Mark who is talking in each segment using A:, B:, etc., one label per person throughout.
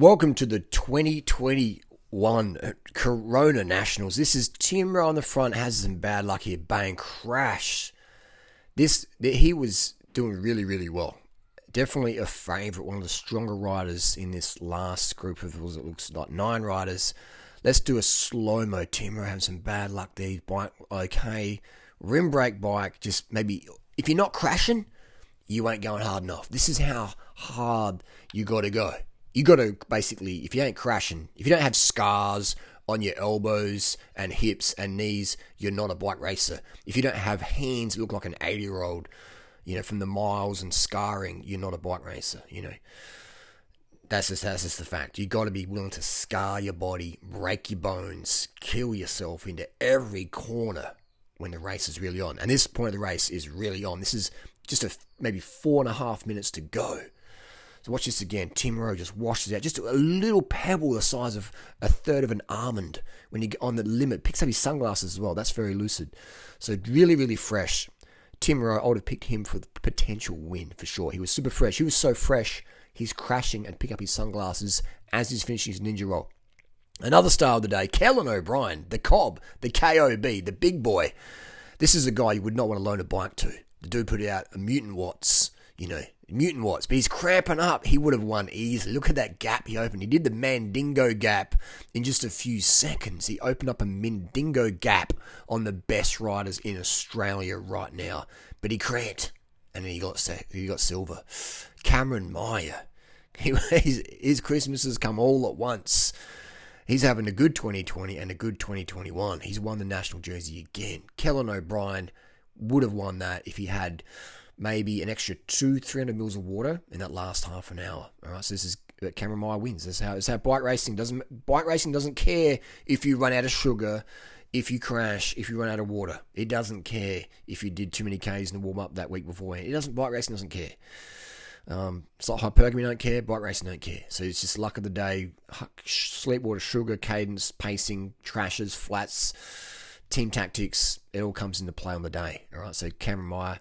A: Welcome to the 2021 Corona Nationals. This is Timro on the front, has some bad luck here. Bang, crash. He was doing really, really well. Definitely a favourite, one of the stronger riders in this last group of, it looks like 9 riders. Let's do a slow-mo. Timro having some bad luck there. His bike, okay. Rim brake bike, just maybe, if you're not crashing, you ain't going hard enough. This is how hard you got to go. You got to basically, if you ain't crashing, if you don't have scars on your elbows and hips and knees, you're not a bike racer. If you don't have hands that look like an 80-year-old, from the miles and scarring, you're not a bike racer, That's just the fact. You got to be willing to scar your body, break your bones, kill yourself into every corner when the race is really on. And this point of the race is really on. This is just maybe 4.5 minutes to go. So watch this again. Timro just washes out. Just a little pebble the size of a third of an almond when you get on the limit. Picks up his sunglasses as well. That's very lucid. So really, really fresh. Timro, I would have picked him for the potential win for sure. He was super fresh. He was so fresh, he's crashing and picking up his sunglasses as he's finishing his ninja roll. Another star of the day, Kellen O'Brien, the Cob, the KOB, the big boy. This is a guy you would not want to loan a bike to. The dude put out a Mutant Watts, Mutant Watts, but he's cramping up. He would have won easily. Look at that gap he opened. He did the Mandingo gap in just a few seconds. He opened up a Mandingo gap on the best riders in Australia right now, but he cramped, and then he got silver. Cameron Meyer, his Christmases come all at once. He's having a good 2020 and a good 2021. He's won the national jersey again. Kellen O'Brien would have won that if he had maybe an extra 300 mils of water in that last half an hour. All right, so this is Cameron Meyer wins. This is how bike racing doesn't care if you run out of sugar, if you crash, if you run out of water. It doesn't care if you did too many Ks in the warm up that week beforehand. Bike racing doesn't care. It's like hypergamy don't care, bike racing don't care. So it's just luck of the day, sleep, water, sugar, cadence, pacing, trashes, flats, team tactics. It all comes into play on the day. All right, so Cameron Meyer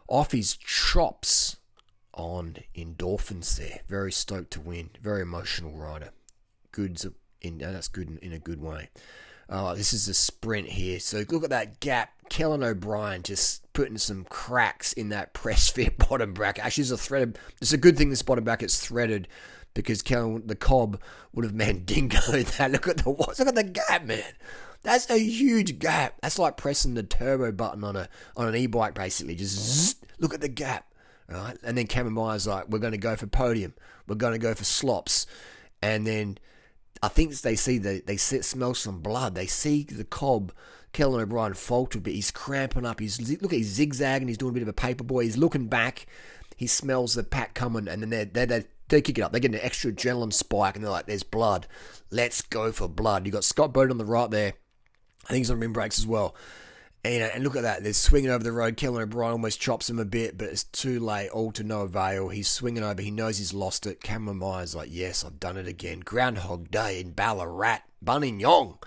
A: off his chops on endorphins there. Very stoked to win. Very emotional rider. That's good in a good way. This is a sprint here. So look at that gap. Kellen O'Brien just putting some cracks in that press fit bottom bracket. Actually, it's a good thing this bottom bracket's threaded because Kellen, the Cob, would have Mandingo'd that. Look at the gap, man. That's a huge gap. That's like pressing the turbo button on an e-bike, basically. Just look at the gap, right? And then Cameron Meyer's like, we're going to go for podium. We're going to go for slops. And then I think they smell some blood. They see the Cob, Kellen O'Brien, falter a bit. He's cramping up. He's zigzagging. He's doing a bit of a paper boy. He's looking back. He smells the pack coming, and then they kick it up. They get an extra adrenaline spike, and they're like, there's blood. Let's go for blood. You got Scott Bowden on the right there. I think he's on rim brakes as well. And look at that. They're swinging over the road. Kellen O'Brien almost chops him a bit, but it's too late. All to no avail. He's swinging over. He knows he's lost it. Cameron Meyer's like, yes, I've done it again. Groundhog Day in Ballarat. Buninyong.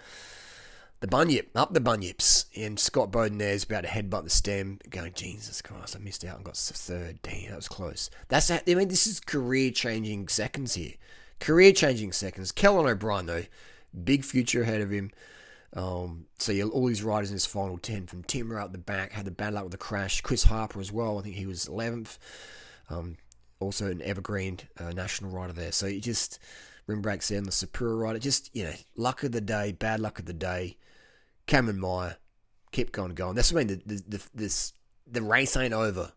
A: The bunyip. Up the bunyips. And Scott Bowden there is about to headbutt the stem. Going, Jesus Christ, I missed out and got third. Damn, that was close. This is career-changing seconds here. Career-changing seconds. Kellen O'Brien, though, big future ahead of him. All these riders in this final 10, from Timro out the back, had the bad luck with the crash. Chris Harper as well, I think he was 11th. Also an evergreen national rider there. So you just, rim brakes there, and the Sapura rider, just, luck of the day, bad luck of the day. Cameron Meyer, kept going. That's what I mean, the race ain't over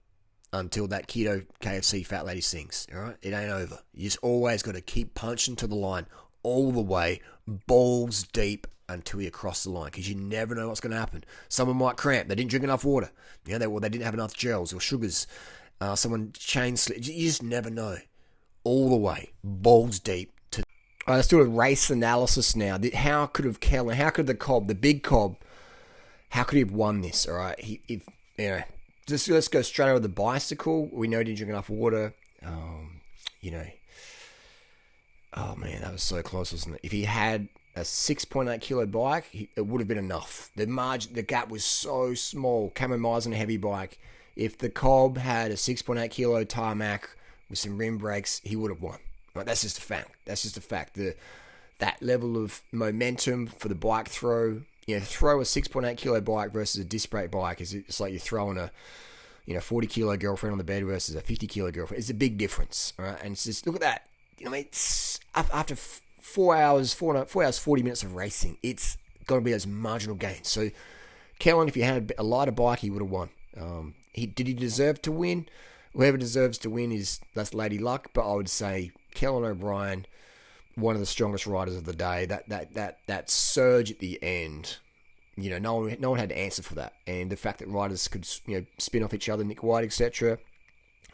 A: until that keto KFC fat lady sings, all right? It ain't over. You just always got to keep punching to the line all the way, balls deep, until you cross the line, because you never know what's going to happen. Someone might cramp. They didn't drink enough water. They didn't have enough gels or sugars. Someone chain slip. You just never know. All the way, balls deep. All right, let's do a race analysis now. How could the Cob, the big Cob, how could he have won this? All right, let's go straight over the bicycle. We know he didn't drink enough water. Oh man, that was so close, wasn't it? If he had a 6.8 kilo bike, it would have been enough. The gap was so small. Cameron Meyer's on a heavy bike. If the Cob had a 6.8 kilo tarmac with some rim brakes, he would have won. Right, that's just a fact. That's just a fact. That level of momentum for the bike throw, throw a 6.8 kilo bike versus a disc brake bike it's like you're throwing a 40 kilo girlfriend on the bed versus a 50 kilo girlfriend. It's a big difference, all right? And it's just, look at that. It's after 4 hours, 40 minutes of racing, it's going to be those marginal gains. So Kellen, if you had a lighter bike, he would have won. Did he deserve to win? Whoever deserves to win that's lady luck. But I would say Kellen O'Brien, one of the strongest riders of the day. That surge at the end, no one had to answer for that. And the fact that riders could spin off each other, Nick White, etc.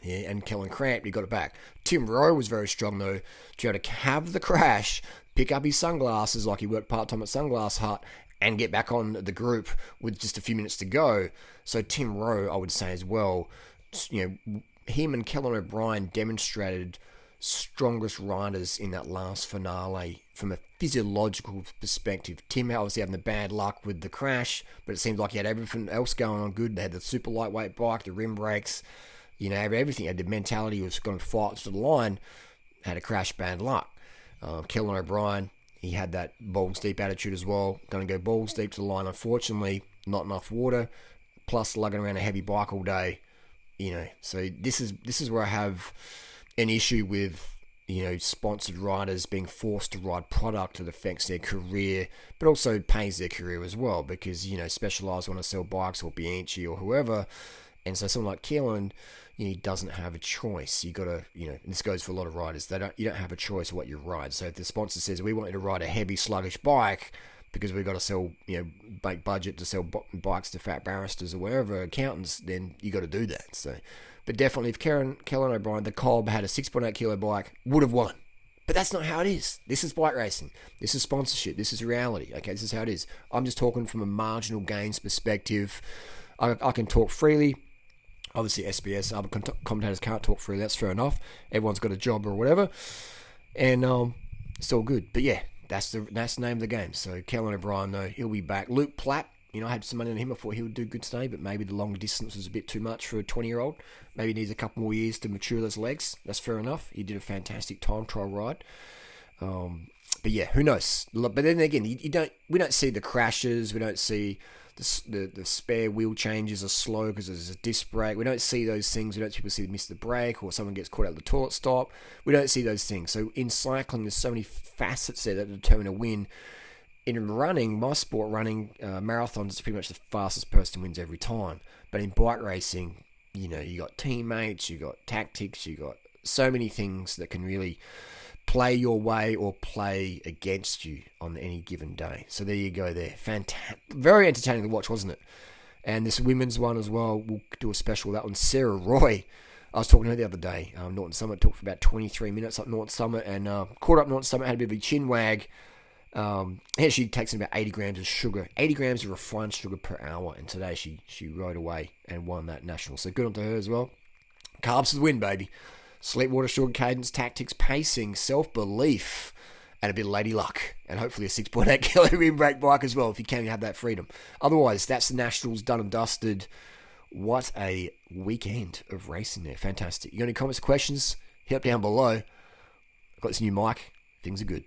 A: Yeah, and Kellen cramped, he got it back. Tim Rowe was very strong though, to be able to have the crash, pick up his sunglasses like he worked part-time at Sunglass Hut, and get back on the group with just a few minutes to go. So Tim Rowe, I would say as well, him and Kellen O'Brien demonstrated strongest riders in that last finale from a physiological perspective. Tim obviously having the bad luck with the crash, but it seems like he had everything else going on good. They had the super lightweight bike, the rim brakes, everything. Had the mentality was going to fight to the line, had a crash, bad luck. Kellen O'Brien, he had that balls deep attitude as well. Going to go balls deep to the line. Unfortunately, not enough water, plus lugging around a heavy bike all day. So this is where I have an issue with sponsored riders being forced to ride product that affects their career, but also pays their career as well, because Specialized want to sell bikes, or Bianchi or whoever, and so someone like Kellen, he doesn't have a choice. You got to, and this goes for a lot of riders. You don't have a choice of what you ride. So if the sponsor says we want you to ride a heavy, sluggish bike because we've got to sell, make budget to sell bikes to fat barristers or wherever, accountants, then you got to do that. So, but definitely, if Kellen O'Brien, the Cobb, had a 6.8 kilo bike, would have won. But that's not how it is. This is bike racing. This is sponsorship. This is reality. Okay, this is how it is. I'm just talking from a marginal gains perspective. I can talk freely. Obviously, SBS, other commentators can't talk freely. That's fair enough. Everyone's got a job or whatever. And it's all good. But yeah, that's the name of the game. So Kellen O'Brien, though, he'll be back. Luke Platt, I had some money on him. I thought he would do good today, but maybe the long distance was a bit too much for a 20-year-old. Maybe he needs a couple more years to mature those legs. That's fair enough. He did a fantastic time trial ride. But yeah, who knows? But then again, we don't see the crashes. We don't see the spare wheel changes are slow because there's a disc brake. We don't see those things. We don't see people miss the brake, or someone gets caught out of the toilet stop. We don't see those things. So in cycling, there's so many facets there that determine a win. In running, my sport, running marathons, it's pretty much the fastest person wins every time. But in bike racing, you got teammates, you got tactics, you got so many things that can really play your way or play against you on any given day. So there you go there. Very entertaining to watch, wasn't it? And this women's one as well, we'll do a special that one. Sarah Roy, I was talking to her the other day. Norton Summit talked for about 23 minutes up Norton Summit, and caught up Norton Summit, had a bit of a chin wag. Here she takes in about 80 grams of sugar, 80 grams of refined sugar per hour, and today she rode away and won that national. So good on to her as well. Carbs to the win, baby. Sleep, water, sugar, cadence, tactics, pacing, self-belief, and a bit of lady luck. And hopefully a 6.8 kilo rim brake bike as well, if you can have that freedom. Otherwise, that's the Nationals done and dusted. What a weekend of racing there. Fantastic. You got any comments or questions? Hit up down below. I've got this new mic. Things are good.